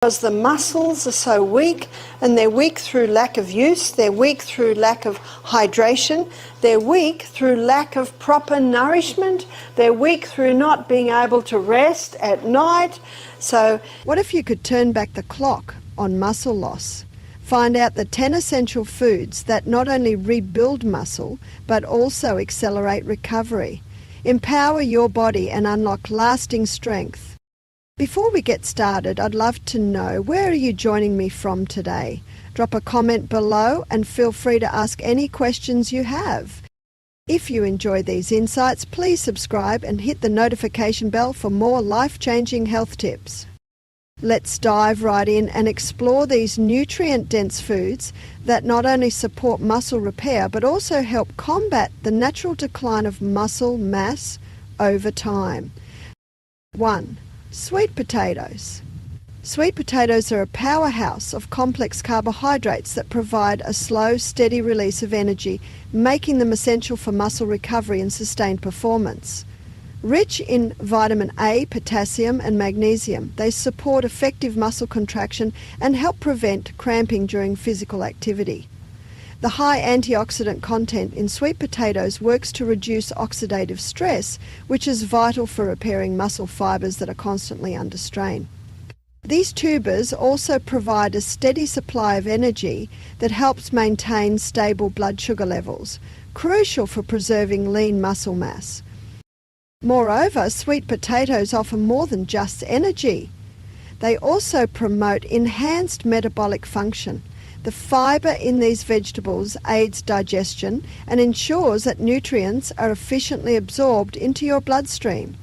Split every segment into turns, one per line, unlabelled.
Because the muscles are so weak, and they're weak through lack of use, they're weak through lack of hydration, they're weak through lack of proper nourishment, they're weak through not being able to rest at night. So what if you could turn back the clock on muscle loss? Find out the 10 essential foods that not only rebuild muscle, but also accelerate recovery. Empower your body and unlock lasting strength. Before we get started, I'd love to know, where are you joining me from today? Drop a comment below and feel free to ask any questions you have. If you enjoy these insights, please subscribe and hit the notification bell for more life-changing health tips. Let's dive right in and explore these nutrient-dense foods that not only support muscle repair but also help combat the natural decline of muscle mass over time. 1. Sweet potatoes. Sweet potatoes are a powerhouse of complex carbohydrates that provide a slow, steady release of energy, making them essential for muscle recovery and sustained performance. Rich in vitamin A, potassium and magnesium, they support effective muscle contraction and help prevent cramping during physical activity. The high antioxidant content in sweet potatoes works to reduce oxidative stress, which is vital for repairing muscle fibres that are constantly under strain. These tubers also provide a steady supply of energy that helps maintain stable blood sugar levels, crucial for preserving lean muscle mass. Moreover, sweet potatoes offer more than just energy. They also promote enhanced metabolic function. The fibre in these vegetables aids digestion and ensures that nutrients are efficiently absorbed into your bloodstream,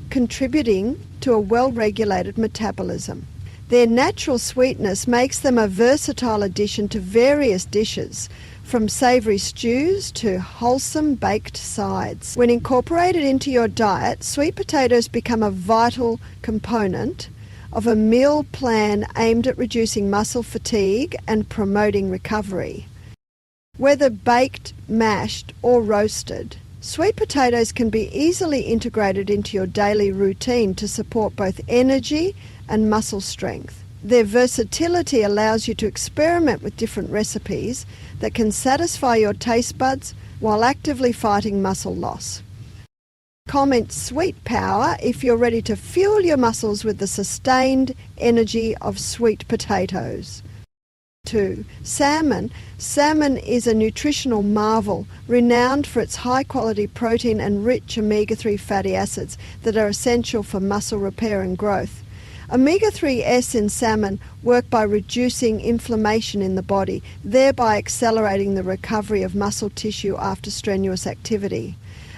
contributing to a well-regulated metabolism. Their natural sweetness makes them a versatile addition to various dishes, from savoury stews to wholesome baked sides. When incorporated into your diet, sweet potatoes become a vital component of a meal plan aimed at reducing muscle fatigue and promoting recovery. Whether baked, mashed or roasted, sweet potatoes can be easily integrated into your daily routine to support both energy and muscle strength. Their versatility allows you to experiment with different recipes that can satisfy your taste buds while actively fighting muscle loss. Comment sweet power if you're ready to fuel your muscles with the sustained energy of sweet potatoes. 2. Salmon. Salmon is a nutritional marvel, renowned for its high-quality protein and rich omega-3 fatty acids that are essential for muscle repair and growth. Omega-3s in salmon work by reducing inflammation in the body, thereby accelerating the recovery of muscle tissue after strenuous activity.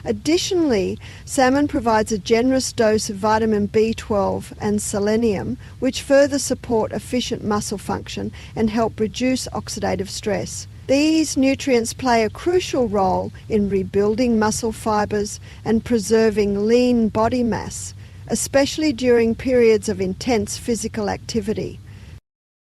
Additionally, salmon provides a generous dose of vitamin B12 and selenium, which further support efficient muscle function and help reduce oxidative stress. These nutrients play a crucial role in rebuilding muscle fibres and preserving lean body mass, especially during periods of intense physical activity.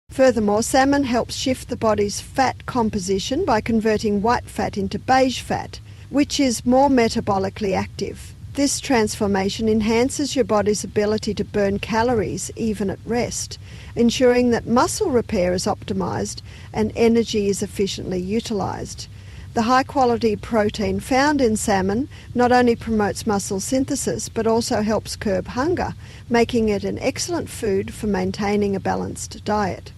Furthermore, salmon helps shift the body's fat composition by converting white fat into beige fat, which is more metabolically active. This transformation enhances your body's ability to burn calories even at rest, ensuring that muscle repair is optimized and energy is efficiently utilized. The high-quality protein found in salmon not only promotes muscle synthesis but also helps curb hunger, making it an excellent food for maintaining a balanced diet.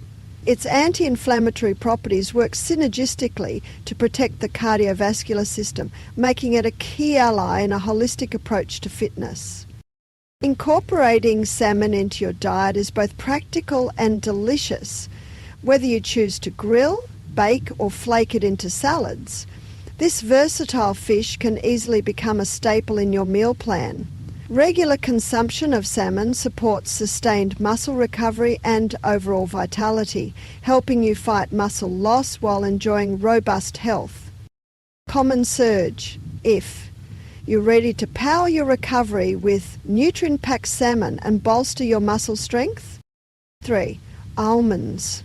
Its anti-inflammatory properties work synergistically to protect the cardiovascular system, making it a key ally in a holistic approach to fitness. Incorporating salmon into your diet is both practical and delicious. Whether you choose to grill, bake or flake it into salads, this versatile fish can easily become a staple in your meal plan. Regular consumption of salmon supports sustained muscle recovery and overall vitality, helping you fight muscle loss while enjoying robust health. Common surge. If you're ready to power your recovery with nutrient-packed salmon and bolster your muscle strength. 3. Almonds.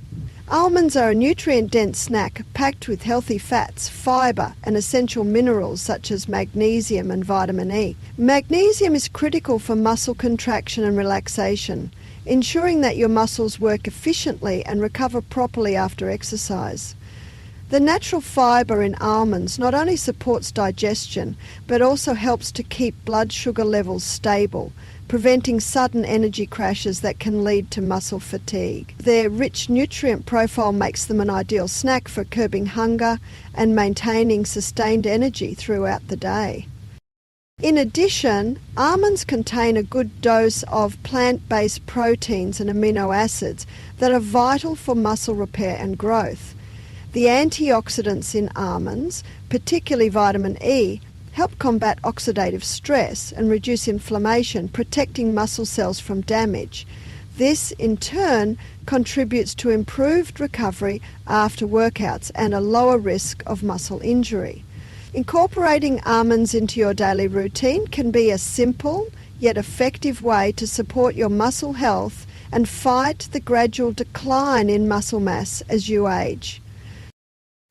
Almonds are a nutrient-dense snack packed with healthy fats, fibre and essential minerals such as magnesium and vitamin E. Magnesium is critical for muscle contraction and relaxation. ensuring that your muscles work efficiently and recover properly after exercise. The natural fibre in almonds not only supports digestion, but also helps to keep blood sugar levels stable, preventing sudden energy crashes that can lead to muscle fatigue. Their rich nutrient profile makes them an ideal snack for curbing hunger and maintaining sustained energy throughout the day. In addition, almonds contain a good dose of plant-based proteins and amino acids that are vital for muscle repair and growth. The antioxidants in almonds, particularly vitamin E, help combat oxidative stress and reduce inflammation, protecting muscle cells from damage. This, in turn, contributes to improved recovery after workouts and a lower risk of muscle injury. Incorporating almonds into your daily routine can be a simple yet effective way to support your muscle health and fight the gradual decline in muscle mass as you age.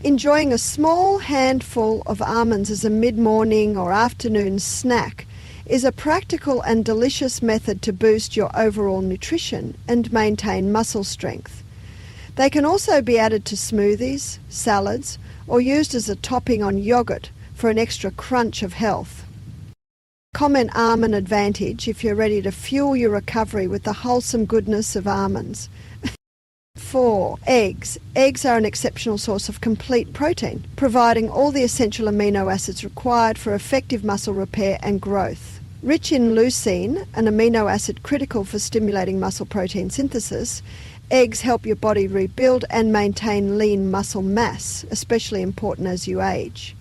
Enjoying a small handful of almonds as a mid-morning or afternoon snack is a practical and delicious method to boost your overall nutrition and maintain muscle strength. They can also be added to smoothies, salads, or used as a topping on yogurt for an extra crunch of health. Comment almond advantage if you're ready to fuel your recovery with the wholesome goodness of almonds. 4. Eggs. Eggs are an exceptional source of complete protein, providing all the essential amino acids required for effective muscle repair and growth. Rich in leucine, an amino acid critical for stimulating muscle protein synthesis, eggs help your body rebuild and maintain lean muscle mass, especially important as you age.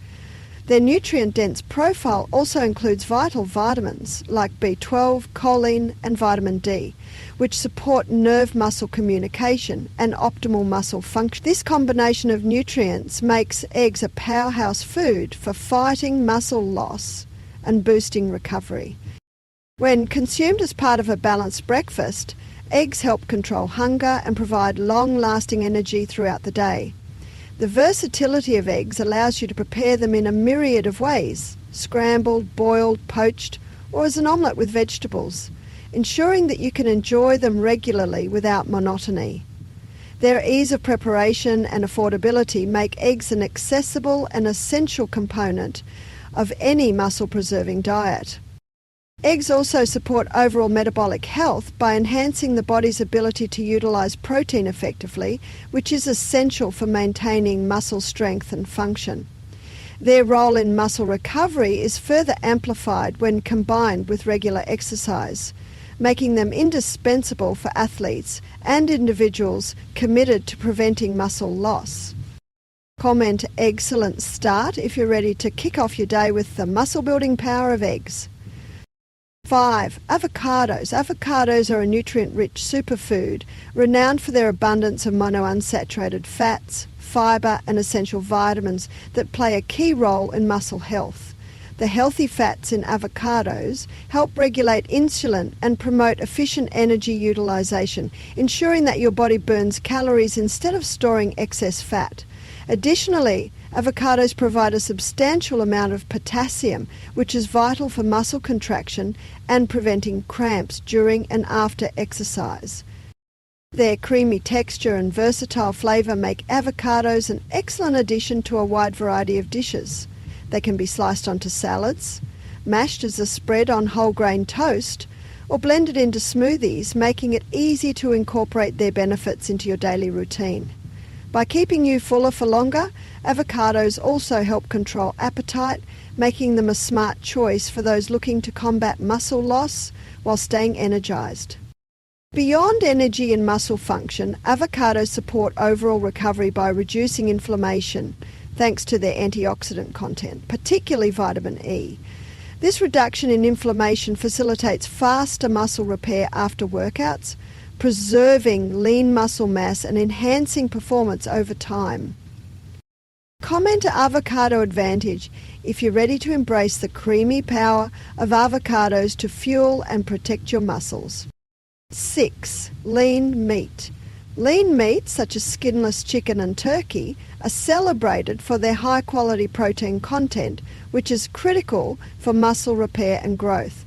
Their nutrient-dense profile also includes vital vitamins like B12, choline and vitamin D, which support nerve-muscle communication and optimal muscle function. This combination of nutrients makes eggs a powerhouse food for fighting muscle loss and boosting recovery. When consumed as part of a balanced breakfast, eggs help control hunger and provide long-lasting energy throughout the day. The versatility of eggs allows you to prepare them in a myriad of ways: scrambled, boiled, poached, or as an omelette with vegetables, ensuring that you can enjoy them regularly without monotony. Their ease of preparation and affordability make eggs an accessible and essential component of any muscle-preserving diet. Eggs also support overall metabolic health by enhancing the body's ability to utilize protein effectively, which is essential for maintaining muscle strength and function. Their role in muscle recovery is further amplified when combined with regular exercise, making them indispensable for athletes and individuals committed to preventing muscle loss. Comment excellent start if you're ready to kick off your day with the muscle-building power of eggs. 5. Avocados. Avocados are a nutrient-rich superfood renowned for their abundance of monounsaturated fats, fibre and essential vitamins that play a key role in muscle health. The healthy fats in avocados help regulate insulin and promote efficient energy utilization, ensuring that your body burns calories instead of storing excess fat. Additionally, avocados provide a substantial amount of potassium, which is vital for muscle contraction and preventing cramps during and after exercise. Their creamy texture and versatile flavour make avocados an excellent addition to a wide variety of dishes. They can be sliced onto salads, mashed as a spread on whole grain toast, or blended into smoothies, making it easy to incorporate their benefits into your daily routine. By keeping you fuller for longer, avocados also help control appetite, making them a smart choice for those looking to combat muscle loss while staying energized. Beyond energy and muscle function, avocados support overall recovery by reducing inflammation thanks to their antioxidant content, particularly vitamin E. This reduction in inflammation facilitates faster muscle repair after workouts, preserving lean muscle mass and enhancing performance over time. Comment avocado advantage if you're ready to embrace the creamy power of avocados to fuel and protect your muscles. 6. Lean meat. Lean meats, such as skinless chicken and turkey, are celebrated for their high-quality protein content, which is critical for muscle repair and growth.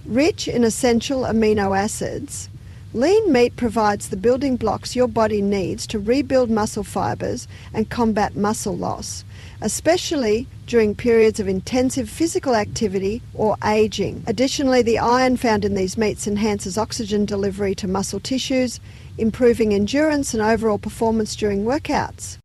Rich in essential amino acids, Lean meat provides the building blocks your body needs to rebuild muscle fibers and combat muscle loss, especially during periods of intensive physical activity or aging. Additionally, the iron found in these meats enhances oxygen delivery to muscle tissues, improving endurance and overall performance during workouts.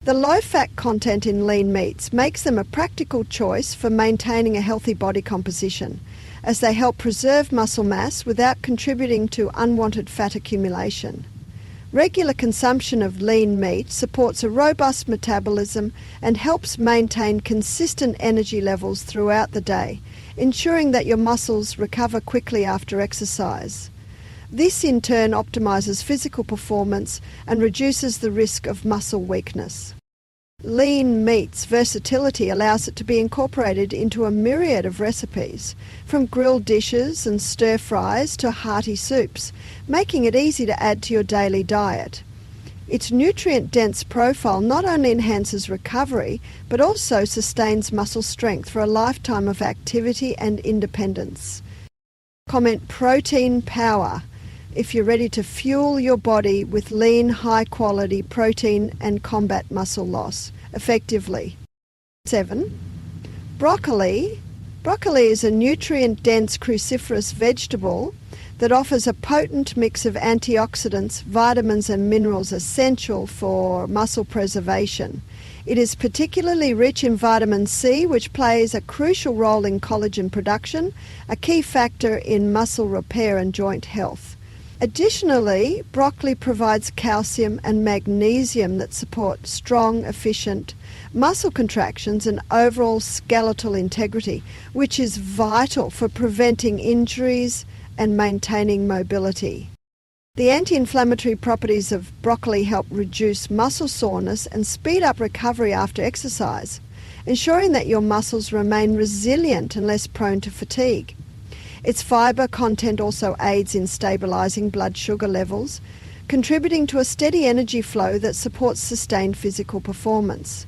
The low-fat content in lean meats makes them a practical choice for maintaining a healthy body composition, as they help preserve muscle mass without contributing to unwanted fat accumulation. Regular consumption of lean meat supports a robust metabolism and helps maintain consistent energy levels throughout the day, ensuring that your muscles recover quickly after exercise. This in turn optimizes physical performance and reduces the risk of muscle weakness. Lean meat's versatility allows it to be incorporated into a myriad of recipes, from grilled dishes and stir-fries to hearty soups, making it easy to add to your daily diet. Its nutrient-dense profile not only enhances recovery, but also sustains muscle strength for a lifetime of activity and independence. Comment protein power if you're ready to fuel your body with lean, high-quality protein and combat muscle loss effectively. 7. Broccoli. Broccoli is a nutrient-dense cruciferous vegetable that offers a potent mix of antioxidants, vitamins and minerals essential for muscle preservation. It is particularly rich in vitamin C, which plays a crucial role in collagen production, a key factor in muscle repair and joint health. Additionally, broccoli provides calcium and magnesium that support strong, efficient muscle contractions and overall skeletal integrity, which is vital for preventing injuries and maintaining mobility. The anti-inflammatory properties of broccoli help reduce muscle soreness and speed up recovery after exercise, ensuring that your muscles remain resilient and less prone to fatigue. Its fibre content also aids in stabilising blood sugar levels, contributing to a steady energy flow that supports sustained physical performance.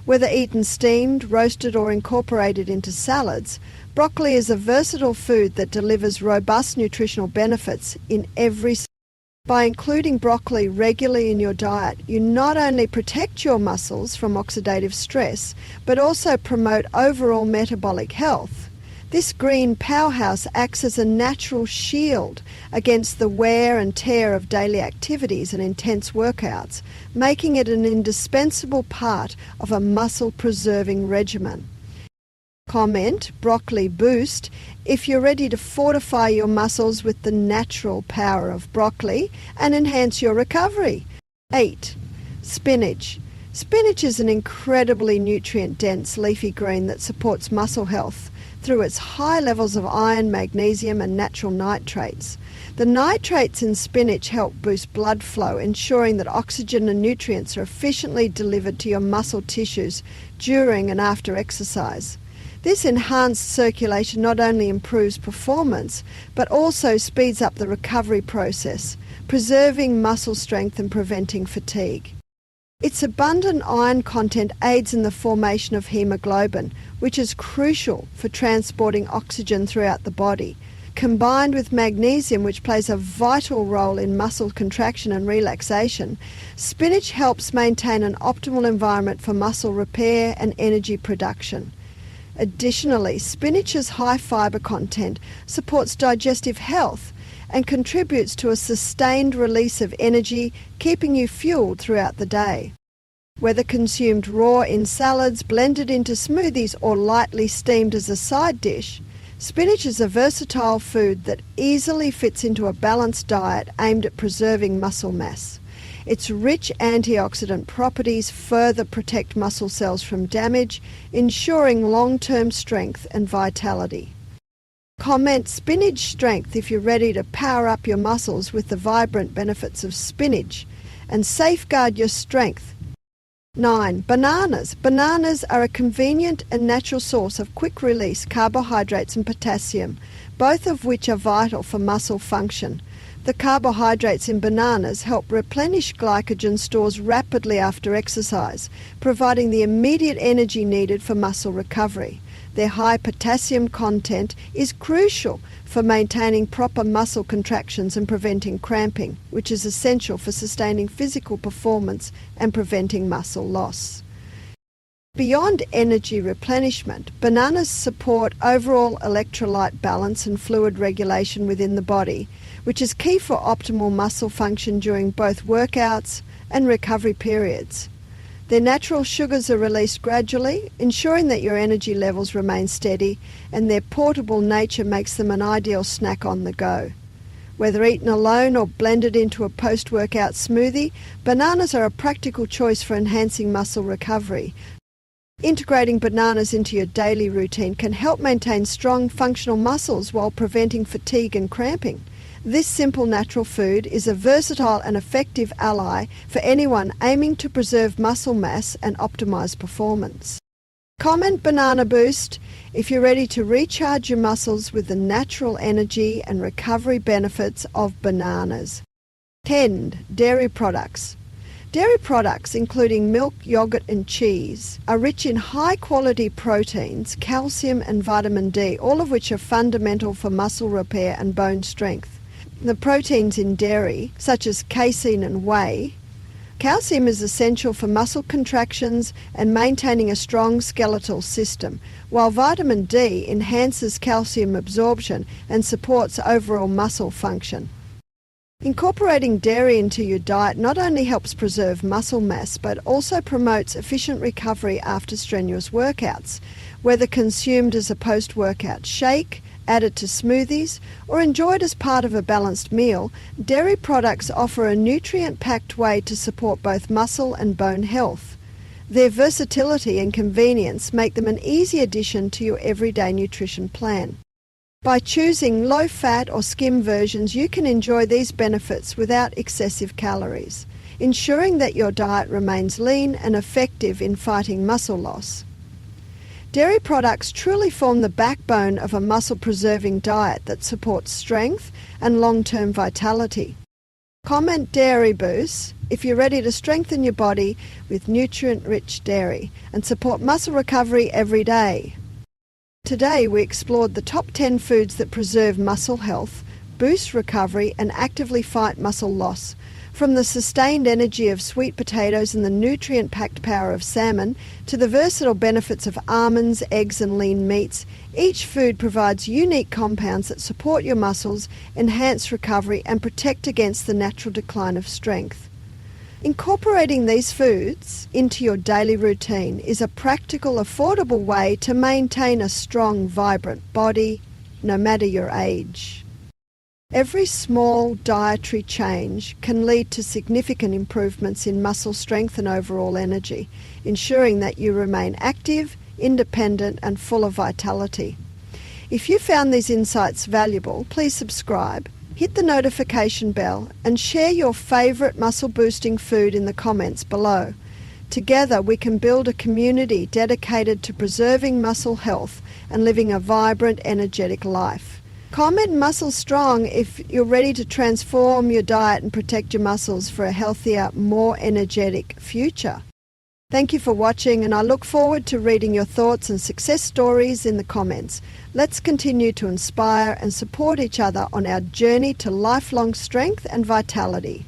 Whether eaten steamed, roasted or incorporated into salads, broccoli is a versatile food that delivers robust nutritional benefits in every. By including broccoli regularly in your diet, you not only protect your muscles from oxidative stress, but also promote overall metabolic health. This green powerhouse acts as a natural shield against the wear and tear of daily activities and intense workouts, making it an indispensable part of a muscle-preserving regimen. Comment broccoli boost if you're ready to fortify your muscles with the natural power of broccoli and enhance your recovery. 8. Spinach. Spinach is an incredibly nutrient-dense leafy green that supports muscle health through its high levels of iron, magnesium and natural nitrates. The nitrates in spinach help boost blood flow, ensuring that oxygen and nutrients are efficiently delivered to your muscle tissues during and after exercise. This enhanced circulation not only improves performance, but also speeds up the recovery process, preserving muscle strength and preventing fatigue. Its abundant iron content aids in the formation of hemoglobin, which is crucial for transporting oxygen throughout the body. Combined with magnesium, which plays a vital role in muscle contraction and relaxation, spinach helps maintain an optimal environment for muscle repair and energy production. Additionally, spinach's high fibre content supports digestive health and contributes to a sustained release of energy, keeping you fueled throughout the day. Whether consumed raw in salads, blended into smoothies, or lightly steamed as a side dish, spinach is a versatile food that easily fits into a balanced diet aimed at preserving muscle mass. Its rich antioxidant properties further protect muscle cells from damage, ensuring long-term strength and vitality. Comment spinach strength if you're ready to power up your muscles with the vibrant benefits of spinach and safeguard your strength. 9. Bananas. Bananas are a convenient and natural source of quick-release carbohydrates and potassium, both of which are vital for muscle function. The carbohydrates in bananas help replenish glycogen stores rapidly after exercise, providing the immediate energy needed for muscle recovery. Their high potassium content is crucial for maintaining proper muscle contractions and preventing cramping, which is essential for sustaining physical performance and preventing muscle loss. Beyond energy replenishment, bananas support overall electrolyte balance and fluid regulation within the body, which is key for optimal muscle function during both workouts and recovery periods. Their natural sugars are released gradually, ensuring that your energy levels remain steady, and their portable nature makes them an ideal snack on the go. Whether eaten alone or blended into a post-workout smoothie, bananas are a practical choice for enhancing muscle recovery. Integrating bananas into your daily routine can help maintain strong, functional muscles while preventing fatigue and cramping. This simple natural food is a versatile and effective ally for anyone aiming to preserve muscle mass and optimize performance. Comment Banana Boost if you're ready to recharge your muscles with the natural energy and recovery benefits of bananas. 10. Dairy products. Dairy products, including milk, yogurt and cheese, are rich in high-quality proteins, calcium and vitamin D, all of which are fundamental for muscle repair and bone strength. The proteins in dairy, such as casein and whey. Calcium is essential for muscle contractions and maintaining a strong skeletal system, while vitamin D enhances calcium absorption and supports overall muscle function. Incorporating dairy into your diet not only helps preserve muscle mass, but also promotes efficient recovery after strenuous workouts, whether consumed as a post-workout shake, added to smoothies, or enjoyed as part of a balanced meal. Dairy products offer a nutrient-packed way to support both muscle and bone health. Their versatility and convenience make them an easy addition to your everyday nutrition plan. By choosing low-fat or skim versions, you can enjoy these benefits without excessive calories, ensuring that your diet remains lean and effective in fighting muscle loss. Dairy products truly form the backbone of a muscle-preserving diet that supports strength and long-term vitality. Comment Dairy Boost if you're ready to strengthen your body with nutrient-rich dairy and support muscle recovery every day. Today we explored the top 10 foods that preserve muscle health, boost recovery and actively fight muscle loss. From the sustained energy of sweet potatoes and the nutrient-packed power of salmon to the versatile benefits of almonds, eggs and lean meats, each food provides unique compounds that support your muscles, enhance recovery and protect against the natural decline of strength. Incorporating these foods into your daily routine is a practical, affordable way to maintain a strong, vibrant body, no matter your age. Every small dietary change can lead to significant improvements in muscle strength and overall energy, ensuring that you remain active, independent and full of vitality. If you found these insights valuable, please subscribe, hit the notification bell and share your favourite muscle-boosting food in the comments below. Together we can build a community dedicated to preserving muscle health and living a vibrant, energetic life. Comment Muscle Strong if you're ready to transform your diet and protect your muscles for a healthier, more energetic future. Thank you for watching, and I look forward to reading your thoughts and success stories in the comments. Let's continue to inspire and support each other on our journey to lifelong strength and vitality.